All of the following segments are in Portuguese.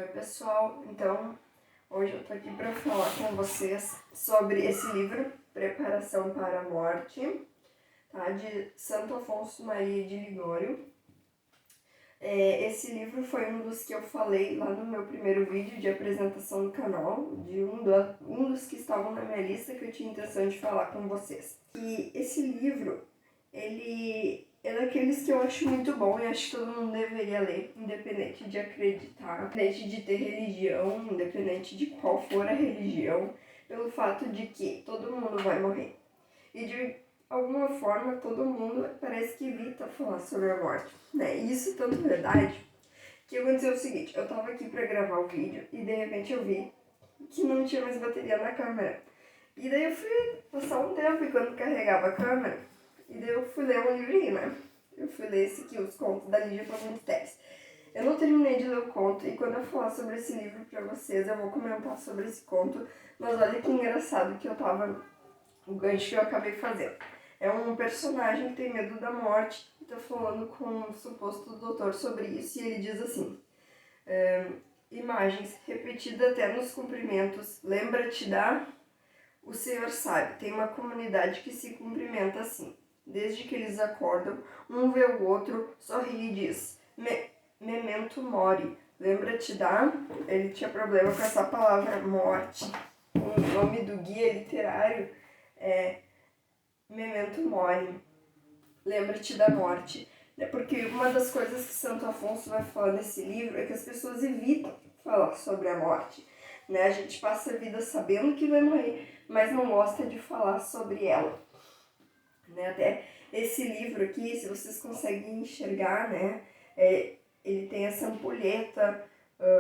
Oi pessoal, então hoje eu tô aqui para falar com vocês sobre esse livro, Preparação para a Morte, tá? De Santo Afonso Maria de Ligório. Esse livro foi um dos que eu falei lá no meu primeiro vídeo de apresentação do canal, de um dos que estavam na minha lista que eu tinha intenção de falar com vocês. E esse livro, ele é daqueles que eu acho muito bom e acho que todo mundo deveria ler, independente de acreditar, independente de ter religião, independente de qual for a religião, pelo fato de que todo mundo vai morrer. E de alguma forma todo mundo parece que evita falar sobre a morte, né? E isso é tanto verdade que aconteceu o seguinte: eu tava aqui pra gravar o vídeo e de repente eu vi que não tinha mais bateria na câmera. E daí eu fui passar um tempo e quando carregava a câmera, e daí eu fui ler um livrinho, né? Eu fui ler esse aqui, Os Contos da Lígia Fagundes. Eu não terminei de ler o conto e quando eu falar sobre esse livro pra vocês, eu vou comentar sobre esse conto. Mas olha que engraçado que o gancho que eu acabei fazendo. É um personagem que tem medo da morte e tá falando com um suposto doutor sobre isso e ele diz assim: imagens repetidas até nos cumprimentos, lembra-te da... O Senhor sabe, tem uma comunidade que se cumprimenta assim. Desde que eles acordam, um vê o outro, sorri e diz: memento mori. Lembra-te da... Ele tinha problema com essa palavra morte. O nome do guia literário é memento mori. Lembra-te da morte. Porque uma das coisas que Santo Afonso vai falar nesse livro é que as pessoas evitam falar sobre a morte. Né? A gente passa a vida sabendo que vai morrer, mas não gosta de falar sobre ela. Né? Até esse livro aqui, se vocês conseguem enxergar, né? Ele tem essa ampulheta,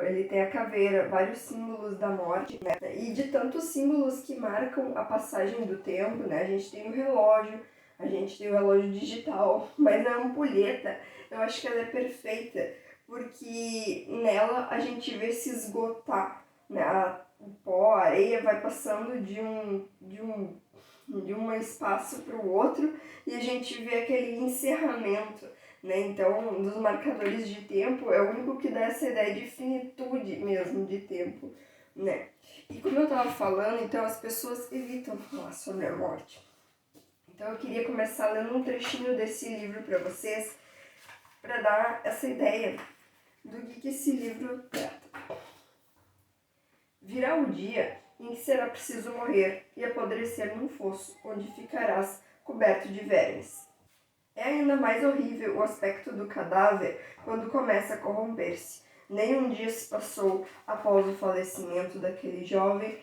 ele tem a caveira, vários símbolos da morte, né? E de tantos símbolos que marcam a passagem do tempo, né? A gente tem o relógio, a gente tem o relógio digital, mas a ampulheta, eu acho que ela é perfeita, porque nela a gente vê se esgotar, né? O pó, a areia vai passando de um espaço para o outro e a gente vê aquele encerramento, né? Então, um dos marcadores de tempo é o único que dá essa ideia de finitude mesmo de tempo, né? E como eu estava falando, então as pessoas evitam falar sobre a morte. Então eu queria começar lendo um trechinho desse livro para vocês, para dar essa ideia do que esse livro trata. Virá o dia em que será preciso morrer e apodrecer num fosso, onde ficarás coberto de vermes. É ainda mais horrível o aspecto do cadáver quando começa a corromper-se. Nem um dia se passou após o falecimento daquele jovem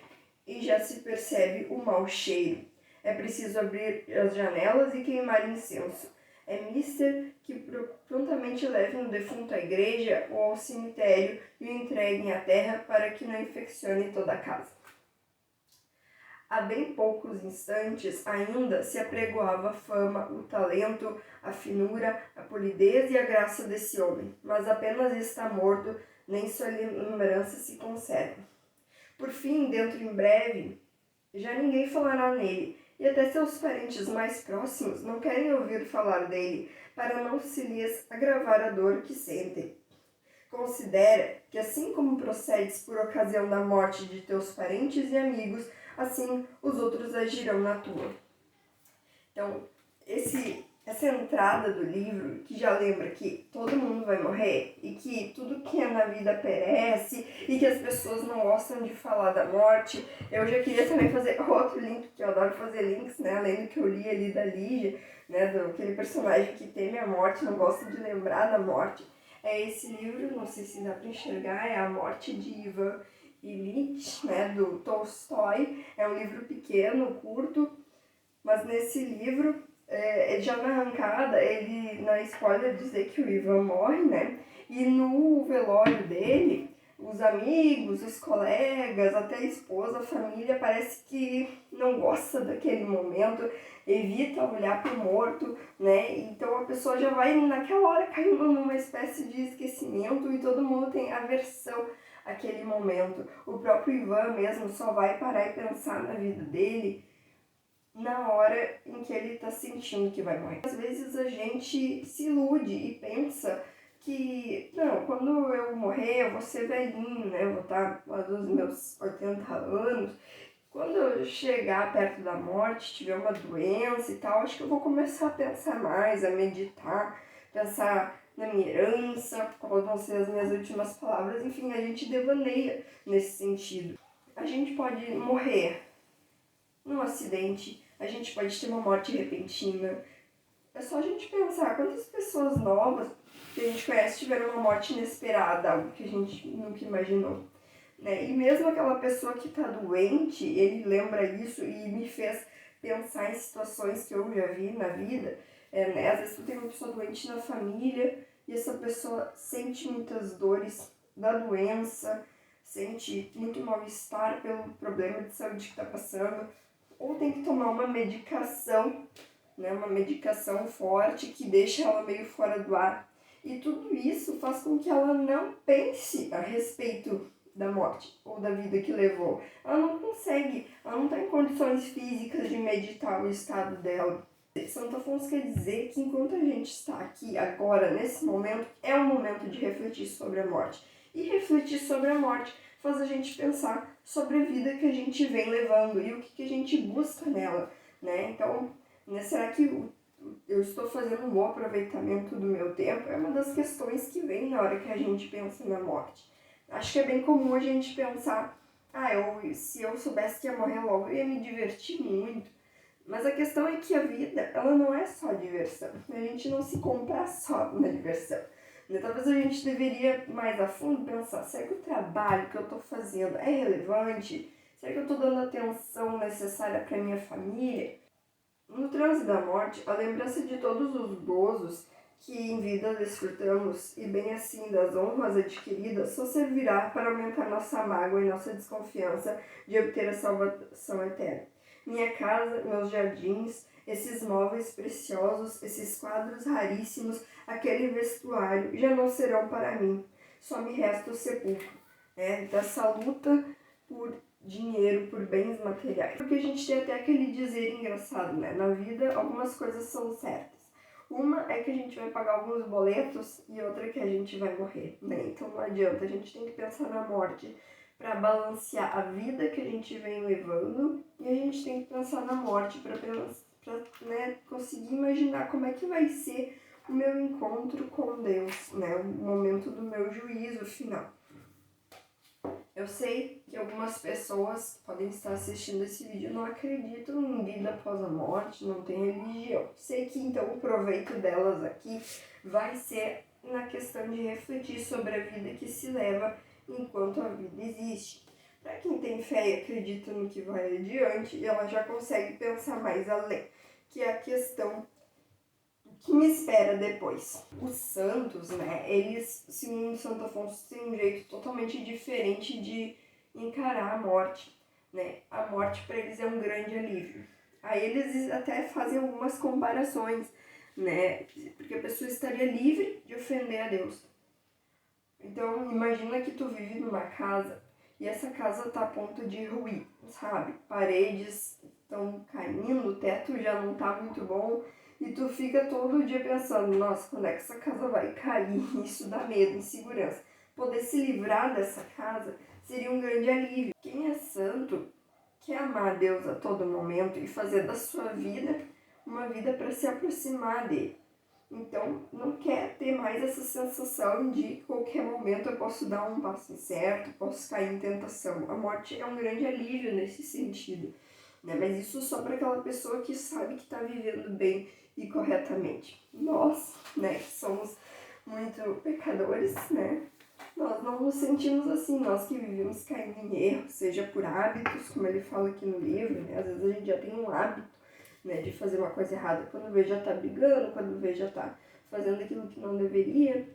e já se percebe o mau cheiro. É preciso abrir as janelas e queimar incenso. É mister que prontamente levem o defunto à igreja ou ao cemitério e o entreguem à terra para que não infeccione toda a casa. Há bem poucos instantes ainda se apregoava a fama, o talento, a finura, a polidez e a graça desse homem, mas apenas está morto, nem sua lembrança se conserva. Por fim, dentro em breve, já ninguém falará nele, e até seus parentes mais próximos não querem ouvir falar dele, para não se lhes agravar a dor que sentem. Considera que assim como procedes por ocasião da morte de teus parentes e amigos, assim os outros agirão na tua. Então, essa entrada do livro, que já lembra que todo mundo vai morrer e que tudo que é na vida perece e que as pessoas não gostam de falar da morte. Eu já queria também fazer outro link, que eu adoro fazer links, né? Além do que eu li ali da Lígia, né? Aquele personagem que teme a morte, não gosta de lembrar da morte. É esse livro, não sei se dá para enxergar, é A Morte de Ivan Ilyich, né? Do Tolstói. É um livro pequeno, curto, mas nesse livro, já na arrancada, ele, na spoiler, dizer que o Ivan morre, né? E no velório dele, os amigos, os colegas, até a esposa, a família, parece que não gosta daquele momento, evita olhar para o morto, né? Então a pessoa já vai naquela hora caindo numa espécie de esquecimento e todo mundo tem aversão àquele momento. O próprio Ivan mesmo só vai parar e pensar na vida dele na hora em que ele está sentindo que vai morrer. Às vezes a gente se ilude e pensa que, não, quando eu morrer, eu vou ser velhinho, né? Eu vou estar lá dos meus 80 anos. Quando eu chegar perto da morte, tiver uma doença e tal, acho que eu vou começar a pensar mais, a meditar, pensar na minha herança, quais vão ser as minhas últimas palavras. Enfim, a gente devaneia nesse sentido. A gente pode morrer num acidente, a gente pode ter uma morte repentina. É só a gente pensar quantas pessoas novas que a gente conhece tiveram uma morte inesperada, algo que a gente nunca imaginou. Né? E mesmo aquela pessoa que está doente, ele lembra isso e me fez pensar em situações que eu já vi na vida. Né? Às vezes tu tem uma pessoa doente na família e essa pessoa sente muitas dores da doença, sente muito mal-estar pelo problema de saúde que está passando, ou tem que tomar uma medicação, né? Uma medicação forte que deixa ela meio fora do ar. E tudo isso faz com que ela não pense a respeito da morte ou da vida que levou. Ela não consegue, ela não está em condições físicas de meditar o estado dela. Santo Afonso quer dizer que enquanto a gente está aqui agora, nesse momento, é o momento de refletir sobre a morte. E refletir sobre a morte faz a gente pensar sobre a vida que a gente vem levando e o que a gente busca nela, né? Então, né, será que eu estou fazendo um bom aproveitamento do meu tempo? É uma das questões que vem na hora que a gente pensa na morte. Acho que é bem comum a gente pensar, se eu soubesse que ia morrer logo, eu ia me divertir muito. Mas a questão é que a vida, ela não é só diversão. A gente não se compra só na diversão. Talvez a gente deveria, mais a fundo, pensar, será que o trabalho que eu estou fazendo é relevante? Será que eu estou dando a atenção necessária para minha família? No trânsito da morte, a lembrança de todos os gozos que em vida desfrutamos, e bem assim das honras adquiridas, só servirá para aumentar nossa mágoa e nossa desconfiança de obter a salvação eterna. Minha casa, meus jardins, esses móveis preciosos, esses quadros raríssimos, aquele vestuário, já não serão para mim. Só me resta o sepulcro, dessa luta por dinheiro, por bens materiais. Porque a gente tem até aquele dizer engraçado, né? Na vida, algumas coisas são certas. Uma é que a gente vai pagar alguns boletos e outra é que a gente vai morrer, né? Então não adianta, a gente tem que pensar na morte para balancear a vida que a gente vem levando e a gente tem que pensar na morte para conseguir imaginar como é que vai ser o meu encontro com Deus, né? O momento do meu juízo final. Eu sei que algumas pessoas que podem estar assistindo esse vídeo não acreditam em vida após a morte, não tem religião. Sei que então o proveito delas aqui vai ser na questão de refletir sobre a vida que se leva enquanto a vida existe. Para quem tem fé e acredita no que vai adiante, ela já consegue pensar mais além, que é a questão que me espera depois. Os santos, né, eles, segundo Santo Afonso, têm um jeito totalmente diferente de encarar a morte, né? A morte para eles é um grande alívio. Aí eles até fazem algumas comparações, né? Porque a pessoa estaria livre de ofender a Deus. Então, imagina que tu vive numa casa e essa casa tá a ponto de ruir, sabe? Paredes estão caindo, o teto já não tá muito bom. E tu fica todo dia pensando, nossa, quando é que essa casa vai cair? Isso dá medo, insegurança. Poder se livrar dessa casa seria um grande alívio. Quem é santo quer amar a Deus a todo momento e fazer da sua vida uma vida para se aproximar dele. Então, não quer ter mais essa sensação de qualquer momento eu posso dar um passo incerto, posso cair em tentação. A morte é um grande alívio nesse sentido, né? Mas isso só para aquela pessoa que sabe que está vivendo bem e corretamente. Nós, né, que somos muito pecadores, né, nós não nos sentimos assim, nós que vivemos caindo em erro, seja por hábitos, como ele fala aqui no livro, né, às vezes a gente já tem um hábito, né, de fazer uma coisa errada, quando vê já tá brigando, quando vê já tá fazendo aquilo que não deveria,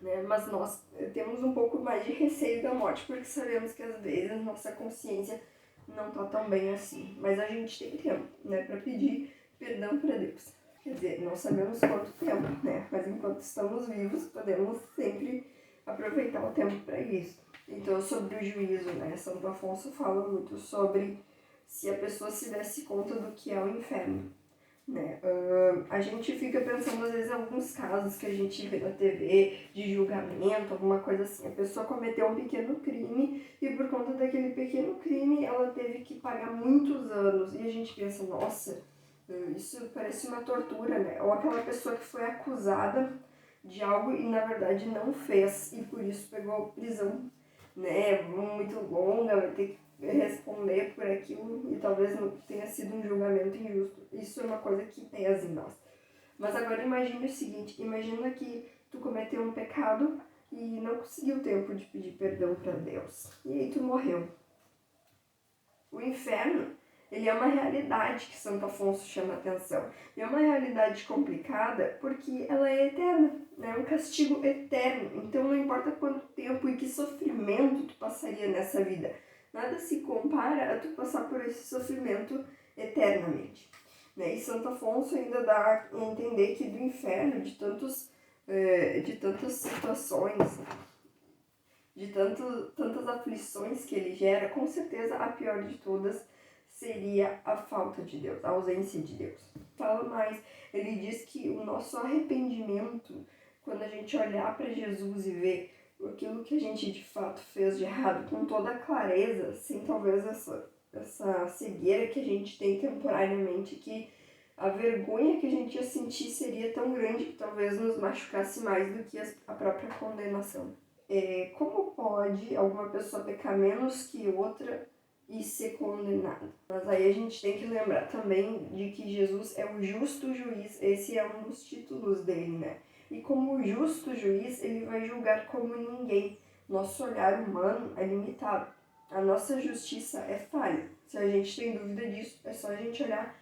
né, mas nós temos um pouco mais de receio da morte, porque sabemos que às vezes nossa consciência não tá tão bem assim, mas a gente tem tempo, né, para pedir perdão para Deus. Quer dizer, não sabemos quanto tempo, né? Mas enquanto estamos vivos, podemos sempre aproveitar o tempo para isso. Então, sobre o juízo, né? Santo Afonso fala muito sobre se a pessoa se desse conta do que é o inferno. né? A gente fica pensando às vezes em alguns casos que a gente vê na TV de julgamento, alguma coisa assim. A pessoa cometeu um pequeno crime e por conta daquele pequeno crime ela teve que pagar muitos anos. E a gente pensa, nossa, isso parece uma tortura, né? Ou aquela pessoa que foi acusada de algo e na verdade não fez e por isso pegou prisão, né, muito longa, vai ter que responder por aquilo e talvez não tenha sido um julgamento injusto. Isso é uma coisa que pesa em nós. Mas agora imagine o seguinte, imagina que tu cometeu um pecado e não conseguiu tempo de pedir perdão para Deus. E aí tu morreu. O inferno, ele é uma realidade que Santo Afonso chama atenção. E é uma realidade complicada porque ela é eterna, né? É um castigo eterno. Então não importa quanto tempo e que sofrimento tu passaria nessa vida. Nada se compara a tu passar por esse sofrimento eternamente. Né? E Santo Afonso ainda dá a entender que do inferno, de tantas situações, tantas aflições que ele gera, com certeza a pior de todas seria a falta de Deus, a ausência de Deus. Fala mais, ele diz que o nosso arrependimento, quando a gente olhar para Jesus e ver aquilo que a gente de fato fez de errado com toda a clareza, sem talvez essa cegueira que a gente tem temporariamente, que a vergonha que a gente ia sentir seria tão grande que talvez nos machucasse mais do que a própria condenação. Como pode alguma pessoa pecar menos que outra e ser condenada? Mas aí a gente tem que lembrar também de que Jesus é o justo juiz, esse é um dos títulos dele, né? E como justo juiz, ele vai julgar como ninguém. Nosso olhar humano é limitado. A nossa justiça é falha. Se a gente tem dúvida disso, é só a gente olhar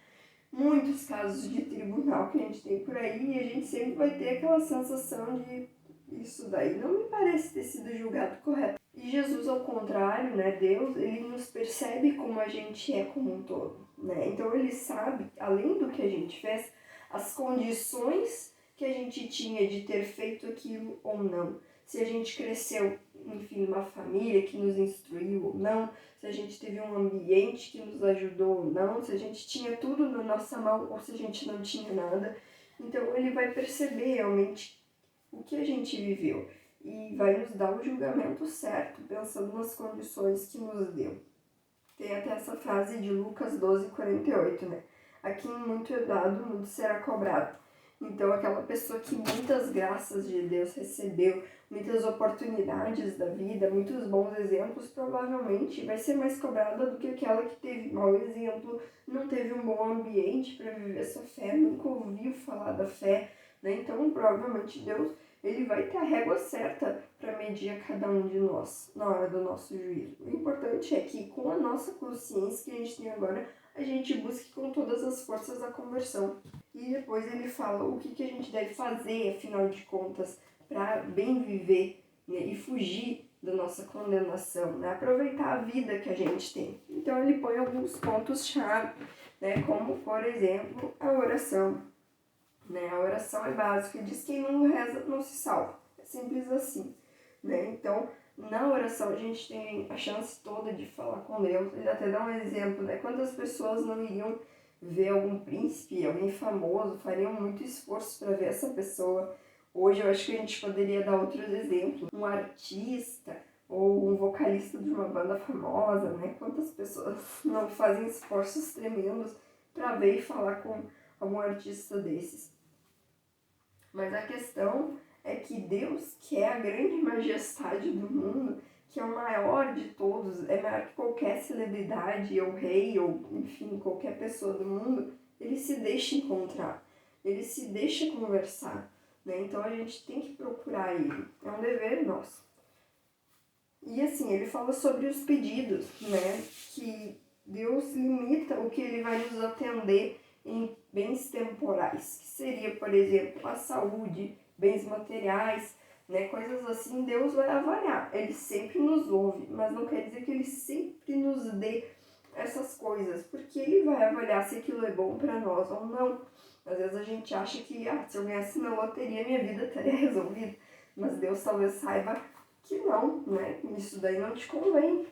muitos casos de tribunal que a gente tem por aí e a gente sempre vai ter aquela sensação de isso daí não me parece ter sido julgado correto. E Jesus, ao contrário, né, Deus, ele nos percebe como a gente é como um todo, né? Então ele sabe, além do que a gente fez, as condições que a gente tinha de ter feito aquilo ou não. Se a gente cresceu, enfim, numa família que nos instruiu ou não, se a gente teve um ambiente que nos ajudou ou não, se a gente tinha tudo na nossa mão ou se a gente não tinha nada. Então ele vai perceber realmente o que a gente viveu e vai nos dar o julgamento certo, pensando nas condições que nos deu. Tem até essa frase de Lucas 12:48, né? A quem muito é dado, muito será cobrado. Então, aquela pessoa que muitas graças de Deus recebeu, muitas oportunidades da vida, muitos bons exemplos, provavelmente vai ser mais cobrada do que aquela que teve mau exemplo, não teve um bom ambiente para viver sua fé, nunca ouviu falar da fé, né? Então, provavelmente Deus, ele vai ter a régua certa para medir a cada um de nós na hora do nosso juízo. O importante é que, com a nossa consciência que a gente tem agora, a gente busque com todas as forças a conversão. E depois ele fala o que a gente deve fazer, afinal de contas, para bem viver, né, e fugir da nossa condenação, né, aproveitar a vida que a gente tem. Então ele põe alguns pontos-chave, né, como, por exemplo, a oração. Né? A oração é básica, ele diz que quem não reza não se salva. É simples assim. Né? Então, na oração a gente tem a chance toda de falar com Deus. Ele até dá um exemplo, né? Quantas pessoas não iriam ver algum príncipe, alguém famoso, fariam muito esforço para ver essa pessoa. Hoje eu acho que a gente poderia dar outros exemplos. Um artista ou um vocalista de uma banda famosa, né? Quantas pessoas não fazem esforços tremendos para ver e falar com algum artista desses. Mas a questão é que Deus, que é a grande majestade do mundo, que é o maior de todos, é maior que qualquer celebridade, ou rei, ou enfim, qualquer pessoa do mundo, ele se deixa encontrar, ele se deixa conversar, né? Então a gente tem que procurar ele, é um dever nosso. E assim, ele fala sobre os pedidos, né? Que Deus limita o que ele vai nos atender em bens temporais, que seria, por exemplo, a saúde, bens materiais, né, coisas assim. Deus vai avaliar, ele sempre nos ouve, mas não quer dizer que ele sempre nos dê essas coisas, porque ele vai avaliar se aquilo é bom para nós ou não. Às vezes a gente acha que se eu ganhasse na loteria, minha vida estaria resolvida, mas Deus talvez saiba que não, né, isso daí não te convém.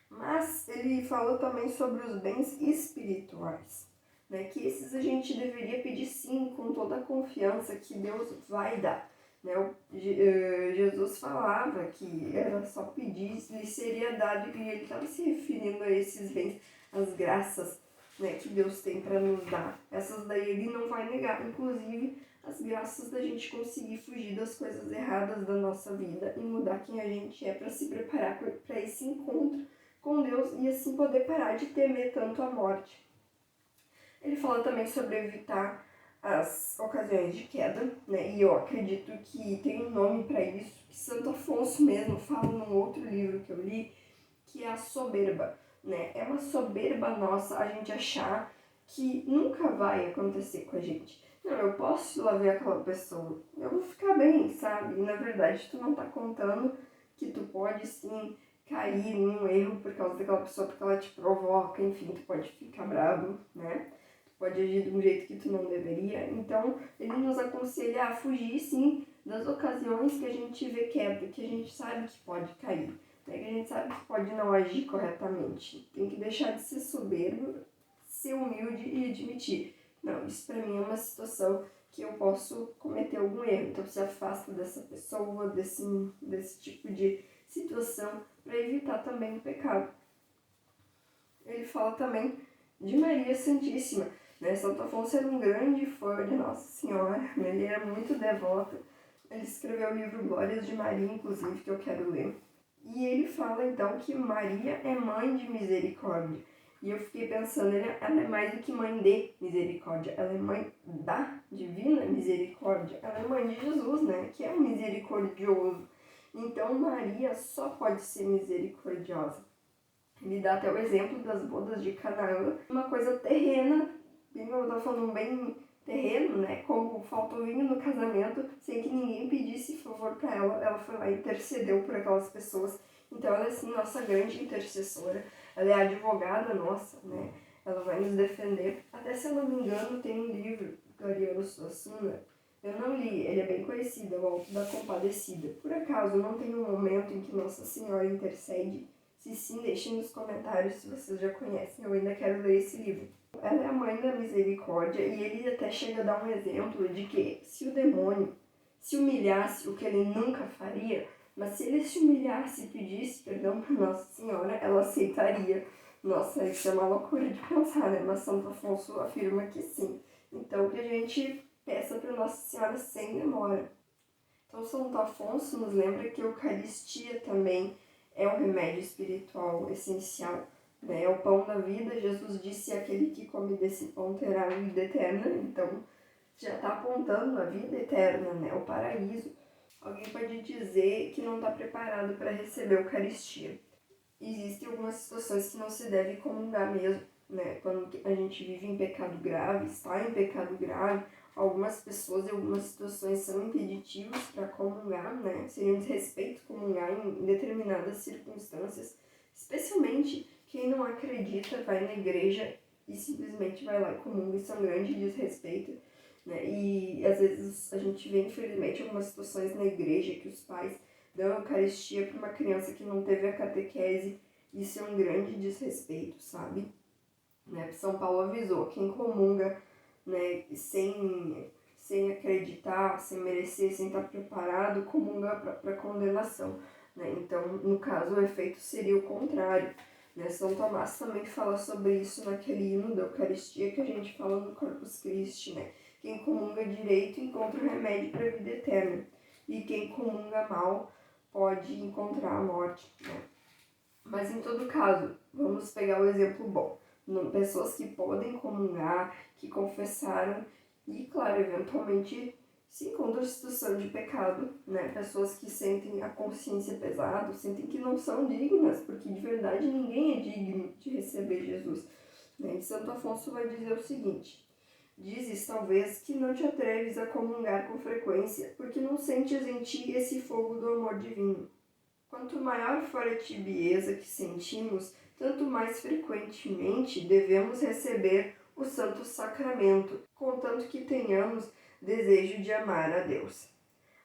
Mas ele falou também sobre os bens espirituais. né? Que esses a gente deveria pedir sim, com toda a confiança que Deus vai dar. Né? Jesus falava que era só pedir, lhe seria dado, e ele estava se referindo a esses bens, as graças, né, que Deus tem para nos dar. Essas daí ele não vai negar, inclusive as graças da gente conseguir fugir das coisas erradas da nossa vida e mudar quem a gente é para se preparar para esse encontro com Deus e assim poder parar de temer tanto a morte. Ele fala também sobre evitar as ocasiões de queda, né? E eu acredito que tem um nome para isso, que Santo Afonso mesmo fala num outro livro que eu li, que é a soberba, né? É uma soberba nossa a gente achar que nunca vai acontecer com a gente. Não, eu posso ir lá ver aquela pessoa, eu vou ficar bem, sabe? E na verdade tu não tá contando que tu pode sim cair num erro por causa daquela pessoa, porque ela te provoca, enfim, tu pode ficar bravo, né? Pode agir de um jeito que tu não deveria. Então, ele nos aconselha a fugir, sim, das ocasiões que a gente vê quebra, que a gente sabe que pode cair, né? Que a gente sabe que pode não agir corretamente. Tem que deixar de ser soberbo, ser humilde e admitir. Não, isso pra mim é uma situação que eu posso cometer algum erro. Então, se afasta dessa pessoa, desse tipo de situação, para evitar também o pecado. Ele fala também de Maria Santíssima, né? Santo Afonso era um grande fã de Nossa Senhora, ele era muito devoto. Ele escreveu o livro Glórias de Maria, inclusive, que eu quero ler. E ele fala, então, que Maria é mãe de misericórdia. E eu fiquei pensando, ela é mais do que mãe de misericórdia. Ela é mãe da divina misericórdia. Ela é mãe de Jesus, né? Que é um misericordioso. Então, Maria só pode ser misericordiosa. Ele dá até o exemplo das bodas de Canaã, uma coisa terrena, eu estou falando bem terreno, né? Como faltou vinho no casamento, sem que ninguém pedisse favor para ela, ela foi lá e intercedeu por aquelas pessoas. Então ela é assim, nossa grande intercessora, ela é a advogada nossa, né? Ela vai nos defender. Até se eu não me engano, tem um livro do Ariano Suassuna, eu não li, ele é bem conhecido, é o Alto da Compadecida. Por acaso não tem um momento em que Nossa Senhora intercede? Se sim, deixem nos comentários se vocês já conhecem, eu ainda quero ler esse livro. Ela é a mãe da misericórdia e ele até chega a dar um exemplo de que se o demônio se humilhasse, o que ele nunca faria, mas se ele se humilhasse e pedisse perdão para Nossa Senhora, ela aceitaria. Nossa, isso é uma loucura de pensar, né? Mas Santo Afonso afirma que sim. Então que a gente peça para Nossa Senhora sem demora. Então Santo Afonso nos lembra que a Eucaristia também é um remédio espiritual essencial, né? É o pão da vida. Jesus disse, aquele que come desse pão terá a vida eterna. Então, já está apontando a vida eterna, né? O paraíso. Alguém pode dizer que não está preparado para receber a Eucaristia. Existem algumas situações que não se deve comungar mesmo, né? Quando a gente vive em pecado grave, está em pecado grave, algumas pessoas e algumas situações são impeditivas para comungar, né? Seria um desrespeito comungar em determinadas circunstâncias, especialmente quem não acredita, vai na igreja e simplesmente vai lá e comunga, isso é um grande desrespeito, né? E às vezes a gente vê, infelizmente, algumas situações na igreja que os pais dão a Eucaristia para uma criança que não teve a catequese, isso é um grande desrespeito, sabe? Né? São Paulo avisou, quem comunga, né, sem acreditar, sem merecer, sem estar preparado, comunga para condenação. Né? Então, no caso, o efeito seria o contrário. Né? São Tomás também fala sobre isso naquele hino da Eucaristia que a gente fala no Corpus Christi. Né? Quem comunga direito encontra o remédio para a vida eterna. E quem comunga mal pode encontrar a morte. Né? Mas em todo caso, vamos pegar o exemplo bom. Pessoas que podem comungar, que confessaram e, claro, eventualmente se encontram em situação de pecado, né? Pessoas que sentem a consciência pesada, sentem que não são dignas, porque de verdade ninguém é digno de receber Jesus. Né? E Santo Afonso vai dizer o seguinte: dizes talvez que não te atreves a comungar com frequência, porque não sentes em ti esse fogo do amor divino. Quanto maior for a tibieza que sentimos, tanto mais frequentemente devemos receber o Santo Sacramento, contanto que tenhamos desejo de amar a Deus.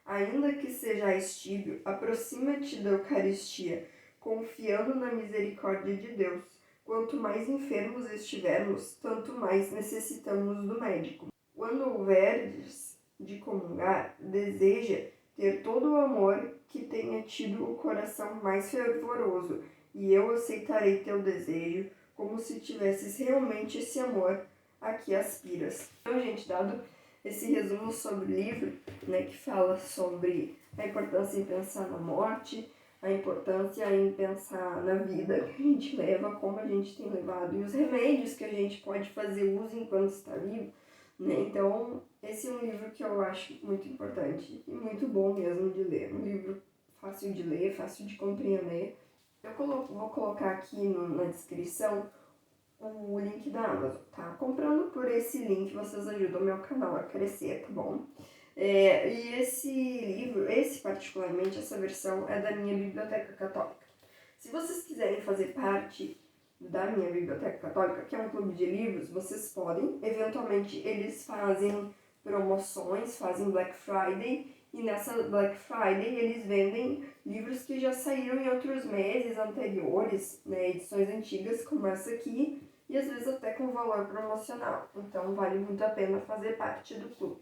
Ainda que sejais tíbio, aproxima-te da Eucaristia, confiando na misericórdia de Deus, Quanto mais enfermos estivermos, tanto mais necessitamos do médico. Quando houveres de comungar, deseja ter todo o amor que tenha tido o coração mais fervoroso, e eu aceitarei teu desejo como se tivesses realmente esse amor a que aspiras. Então, gente, dado esse resumo sobre o livro, né, que fala sobre a importância em pensar na morte, a importância em pensar na vida que a gente leva, como a gente tem levado, e os remédios que a gente pode fazer uso enquanto está vivo, né? Então, esse é um livro que eu acho muito importante e muito bom mesmo de ler. Um livro fácil de ler, fácil de compreender. Eu vou colocar aqui na descrição o link da Amazon, tá? Comprando por esse link, vocês ajudam o meu canal a crescer, tá bom? E esse livro, particularmente, essa versão é da minha biblioteca católica. Se vocês quiserem fazer parte da minha biblioteca católica, que é um clube de livros, vocês podem. Eventualmente, eles fazem promoções, fazem Black Friday, e nessa Black Friday eles vendem livros que já saíram em outros meses anteriores, né, edições antigas como essa aqui, e às vezes até com valor promocional. Então vale muito a pena fazer parte do clube.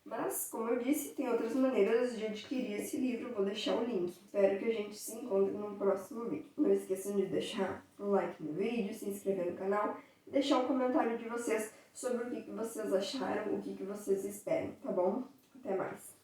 Mas, como eu disse, tem outras maneiras de adquirir esse livro, vou deixar o link. Espero que a gente se encontre no próximo vídeo. Não esqueçam de deixar um like no vídeo, se inscrever no canal e deixar um comentário de vocês sobre o que vocês acharam, o que vocês esperam, tá bom? Até mais!